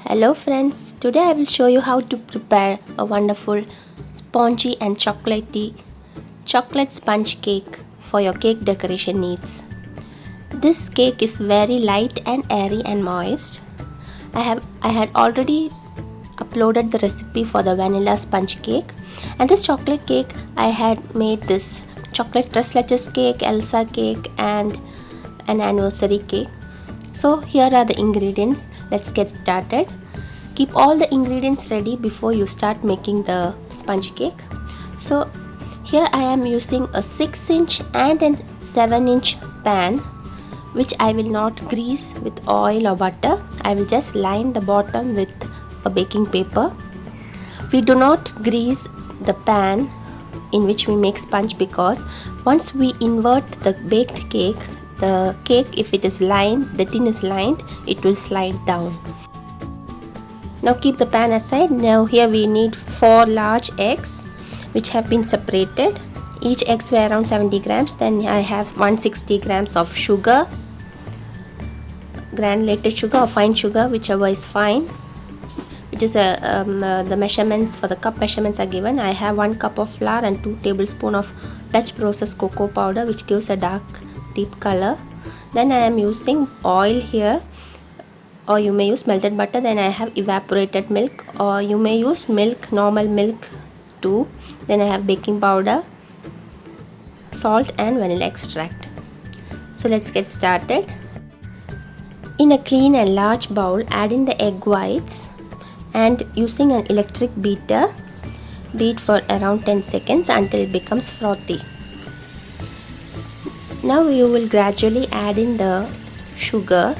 Hello friends, today I will show you how to prepare a wonderful spongy and chocolatey chocolate sponge cake for your cake decoration needs. This cake is very light and airy and moist. I had already uploaded the recipe for the vanilla sponge cake, and this chocolate cake I had made this chocolate tres leches cake, Elsa cake and an anniversary cake. So here are the ingredients. Let's get started. Keep all the ingredients ready before you start making the sponge cake. So here I am using a 6-inch and a 7-inch pan, which I will not grease with oil or butter. I will just line the bottom with a baking paper. We do not grease the pan in which we make sponge, because once we invert the baked cake, the cake, if it is lined, the tin is lined, it will slide down. Now keep the pan aside. Now here we need 4 large eggs which have been separated. Each eggs weigh around 70 grams. Then I have 160 grams of sugar, granulated sugar or fine sugar, whichever is fine. Which is the measurements for the cup measurements are given. I have 1 cup of flour and 2 tablespoons of Dutch processed cocoa powder, which gives a deep color. Then I am using oil here, or you may use melted butter. Then I have evaporated milk, or you may use milk, normal milk too. Then I have baking powder, salt and vanilla extract. So let's get started. In a clean and large bowl, add in the egg whites and using an electric beater, beat for around 10 seconds until it becomes frothy. Now you will gradually add in the sugar.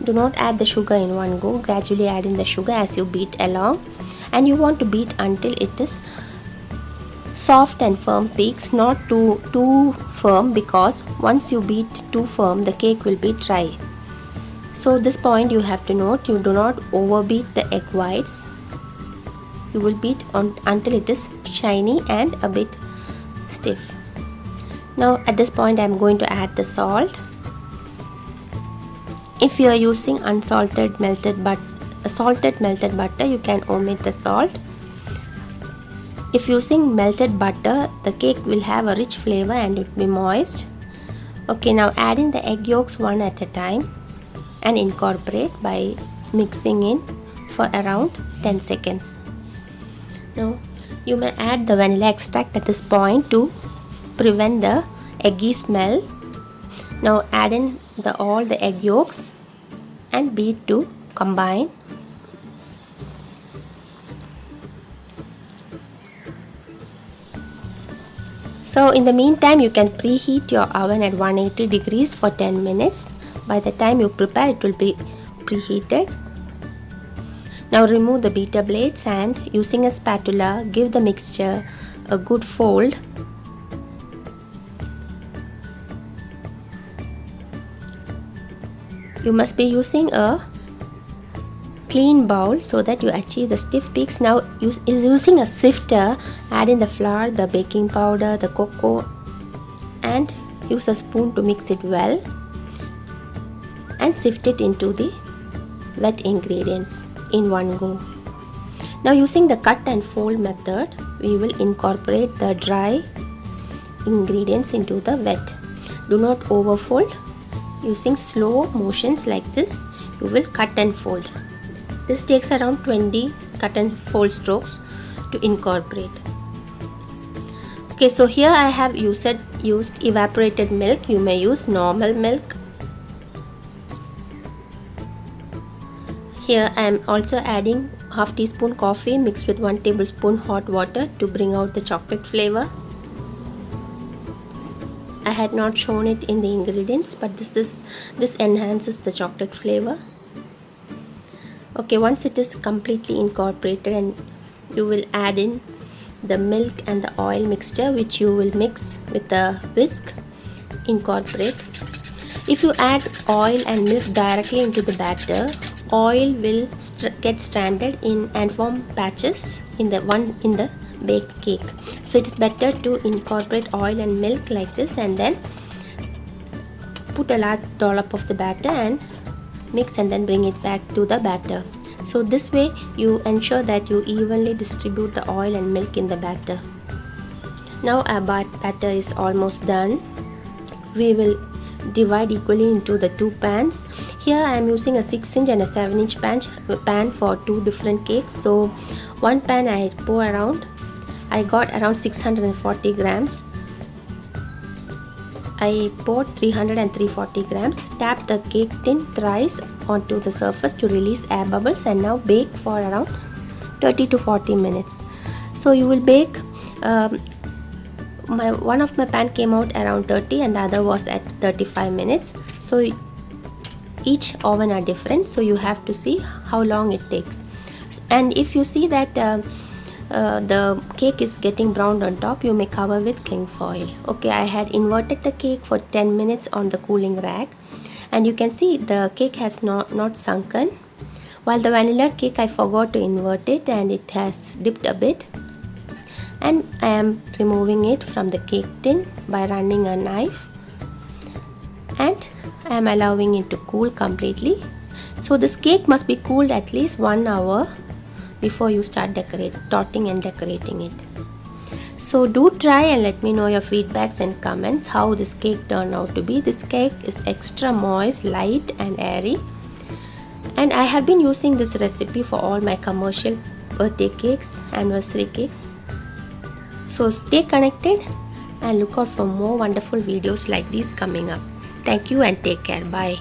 Do not add the sugar in one go. Gradually add in the sugar as you beat along, and you want to beat until it is soft and firm peaks, not too firm, because once you beat too firm, the cake will be dry. So this point you have to note. You do not overbeat the egg whites. You will beat until it is shiny and a bit stiff. Now at this point I am going to add the salt. If you are using salted melted butter, you can omit the salt. If using melted butter, the cake will have a rich flavor and it will be moist. Okay, now add in the egg yolks one at a time and incorporate by mixing in for around 10 seconds. Now you may add the vanilla extract at this point to prevent the eggy smell. Now add in all the egg yolks and beat to combine. So in the meantime, you can preheat your oven at 180 degrees for 10 minutes. By the time you prepare, it will be preheated. Now remove the beater blades and using a spatula, give the mixture a good fold. You must be using a clean bowl so that you achieve the stiff peaks. Now using a sifter, add in the flour, the baking powder, the cocoa, and use a spoon to mix it well and sift it into the wet ingredients in one go. Now using the cut and fold method, we will incorporate the dry ingredients into the wet. Do not overfold. Using slow motions like this, you will cut and fold. This takes around 20 cut and fold strokes to incorporate. Okay, so here I have used evaporated milk. You may use normal milk. Here I am also adding half teaspoon coffee mixed with 1 tablespoon hot water to bring out the chocolate flavor. I had not shown it in the ingredients, but this enhances the chocolate flavor. Okay, once it is completely incorporated, and you will add in the milk and the oil mixture, which you will mix with the whisk. Incorporate. If you add oil and milk directly into the batter, oil will get stranded and form patches in the baked cake. So it is better to incorporate oil and milk like this, and then put a large dollop of the batter and mix and then bring it back to the batter. So this way you ensure that you evenly distribute the oil and milk in the batter. Now our batter is almost done. We will divide equally into the two pans. Here I am using a 6-inch and a 7-inch pan for two different cakes. So one pan I pour around, I got around 640 grams. I poured 300 and 340 grams. Tap the cake tin thrice onto the surface to release air bubbles and now bake for around 30 to 40 minutes. So you will bake, one of my pan came out around 30 and the other was at 35 minutes. So each oven are different, so you have to see how long it takes. And if you see that the cake is getting browned on top, you may cover with cling foil. Okay, I had inverted the cake for 10 minutes on the cooling rack, and you can see the cake has not sunken. While the vanilla cake, I forgot to invert it and it has dipped a bit. And I am removing it from the cake tin by running a knife, and I am allowing it to cool completely. So this cake must be cooled at least 1 hour before you start dotting and decorating it. So do try and let me know your feedbacks and comments how this cake turned out to be. This cake is extra moist, light and airy, and I have been using this recipe for all my commercial birthday cakes, anniversary cakes. So stay connected and look out for more wonderful videos like these coming up. Thank you and take care. Bye.